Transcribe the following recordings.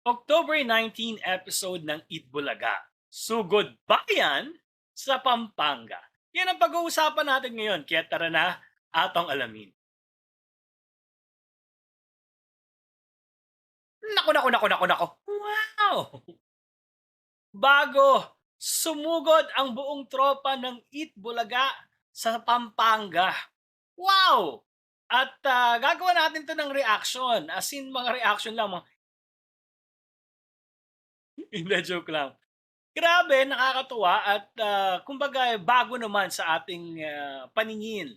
October 19 episode ng Eat Bulaga, Sugod Bayan sa Pampanga. Yan ang pag-uusapan natin ngayon, kaya tara na atong alamin. Naku, naku, naku, naku, naku. Wow! Bago, sumugod ang buong tropa ng Eat Bulaga sa Pampanga. Wow! At gagawa natin to ng reaction. As in, mga reaction lang. Hindi, joke lang. Grabe, nakakatuwa at, kumbaga bago naman sa ating, paningin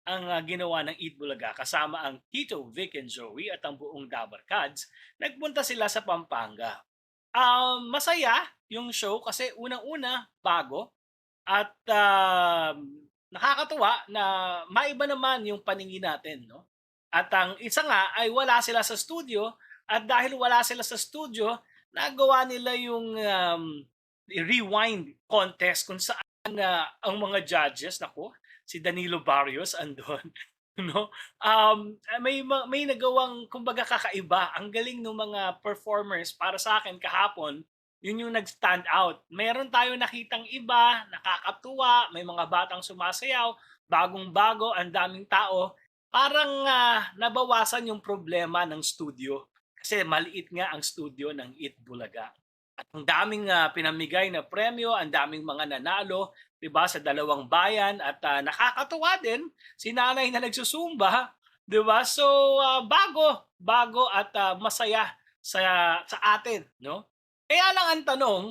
ang, ginawa ng Eat Bulaga kasama ang Tito, Vic and Joey at ang buong Dabar Cats. Nagpunta sila sa Pampanga. Masaya yung show kasi unang-una bago at, nakakatuwa na maiba naman yung paningin natin 'no. At ang isa nga ay wala sila sa studio at dahil wala sila sa studio, nagawa nila yung, rewind contest kung saan, ang mga judges, naku, si Danilo Barrios andun 'no. May nagawang kumbaga kakaiba, ang galing nung mga performers para sa akin kahapon, yun yung nag-stand out. Meron tayong nakitang iba, nakakatuwa, may mga batang sumasayaw, bagong-bago, ang daming tao. Parang, nabawasan yung problema ng studio, kasi maliit nga ang studio ng Eat Bulaga. At ang daming, pinamigay na premyo, ang daming mga nanalo, 'di ba, sa dalawang bayan at, nakakatuwa din si nanay na nagsusumba, 'di ba? So, bago bago at, masaya sa atin 'no? Kaya lang ang tanong,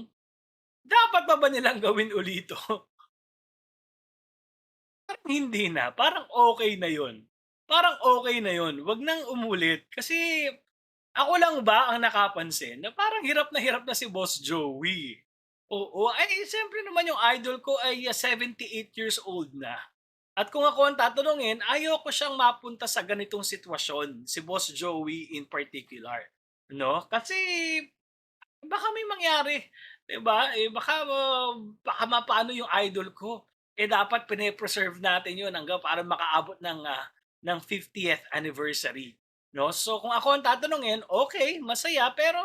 dapat pa ba nilang gawin uli ito? Parang hindi na, parang okay na 'yun. Parang okay na 'yun, 'wag nang umulit kasi ako lang ba ang nakapansin na parang hirap na si Boss Joey? Oo, ay siyempre naman yung idol ko ay, 78 years old na. At kung ako ang tatanungin, ayoko siyang mapunta sa ganitong sitwasyon, si Boss Joey in particular, 'no? Kasi baka may mangyari, 'di ba? Baka mapaano yung idol ko. Eh, dapat pine-preserve natin 'yun hanggang para makaabot ng 50th anniversary, 'no? So, kung ako ang tatanungin, okay, masaya pero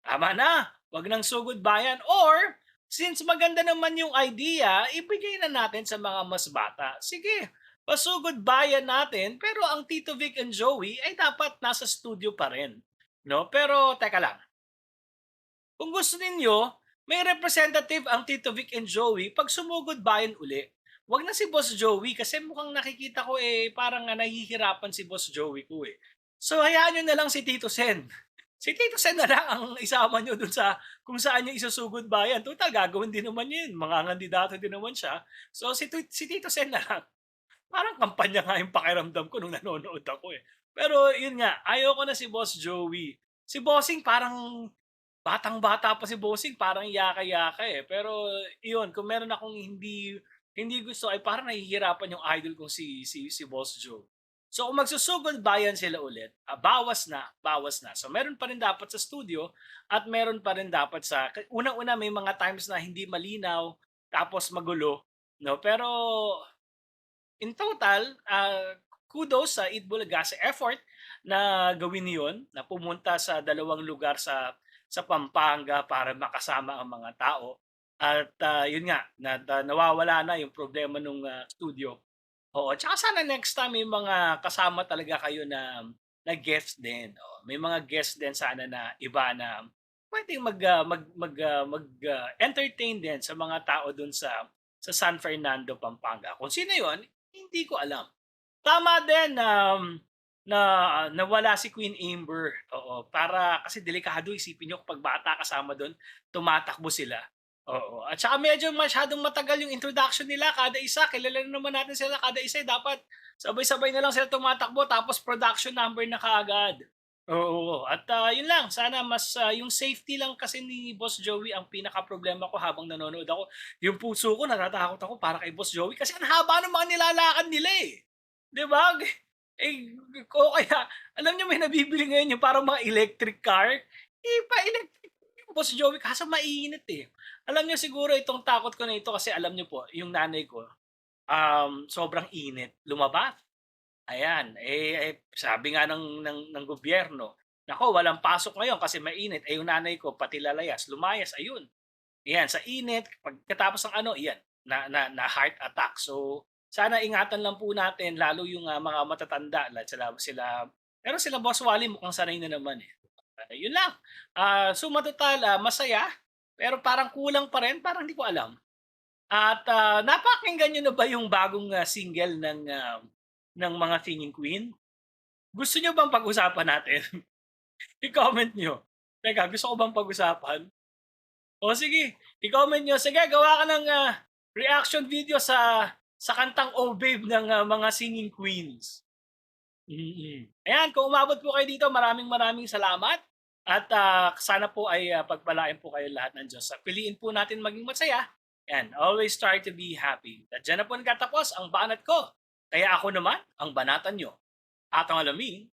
tama na, 'wag ng sugod bayan or since maganda naman yung idea, ibigay na natin sa mga mas bata. Sige, pasugod bayan natin pero ang Tito Vic and Joey ay dapat nasa studio pa rin, 'no? Pero teka lang, kung gusto ninyo, may representative ang Tito Vic and Joey 'pag sumugod bayan uli. 'Wag na si Boss Joey kasi mukhang nakikita ko, parang, nahihirapan si Boss Joey ko, eh. So, hayaan niyo na lang si Tito Sen. Si Tito Sen na lang ang isama niyo dun sa kung saan niyo isusugod bayan, tutal gagawin din naman niya yun, mangangandidato din naman siya. So, si Tito Sen na lang. Parang kampanya nga yung pakiramdam ko nung nanonood ako, eh. Pero yun nga, ayoko na si Boss Joey. Si Bossing parang batang-bata pa si Bossing, parang yaka-yaka, eh. Pero iyon, kung meron akong hindi hindi gusto ay parang nahihirapan yung idol kong si Boss Joe. So kung magsusugod bayan sila ulit, bawas na, bawas na. So meron pa rin dapat sa studio at meron pa rin dapat sa unang-una may mga times na hindi malinaw, tapos magulo, 'no? Pero in total, kudos sa Eat Bulaga sa effort na gawin 'yon, na pumunta sa dalawang lugar sa Pampanga para makasama ang mga tao at, 'yun nga nawawala na yung problema nung, studio. Oo, tsaka sana next time may mga kasama talaga kayo na guest din, oo. May mga guest din sana na iba na puwedeng entertain din sa mga tao dun sa San Fernando, Pampanga. Kung sino 'yun, hindi ko alam. Tama din, na nawala si Queen Amber, oo. Para kasi delikado, isipin niyo kapag bata kasama dun, tumatakbo sila, oo. At saka medyo masyadong matagal yung introduction nila kada isa, kilala na naman natin sila kada isa, eh, dapat sabay-sabay na lang sila tumatakbo tapos production number na kaagad. Oo, at, yun lang sana mas, yung safety lang kasi ni Boss Joey ang pinakaproblema ko habang nanonood ako. Yung puso ko natatakot ako para kay Boss Joey kasi ang haba ng mga nilalakad nila, eh. 'Di ba? Eh, o kaya alam niyo may nabibili ngayon yung parang mga electric car, ipa-electric yung Boss Joey kaso mainit, eh. Alam niyo siguro itong takot ko na ito kasi alam niyo po yung nanay ko, sobrang init lumabas. Ayan, sabi nga ng gobyerno, Naku, walang pasok ngayon kasi mainit. Eh, yung nanay ko pati lalayas, lumayas, ayun. Yan, sa init, pagkatapos ng ano, yan, na heart attack. So, sana ingatan lang po natin lalo yung, mga matatanda sila sila pero sila Boss Wally mukhang sanay na naman, eh. Yun lang. Suma total, masaya, pero parang kulang pa rin, parang hindi ko alam. At, napakinggan niyo na ba yung bagong, single ng mga Singing Queen? Gusto niyo bang pag-usapan natin? I-comment niyo. Teka, gusto ko bang pag-usapan? O sige, i-comment niyo. Sige, gawa ka ng, reaction video sa kantang "Oh Babe" ng, mga Singing Queens. Ayan, kung umabot po kayo dito, maraming maraming salamat at, sana po ay, pagpalain po kayo lahat ng Diyos. Piliin po natin maging masaya and always try to be happy. At diyan na po nagtatapos ang banat ko. Kaya ako naman ang banatan niyo. At ang alamin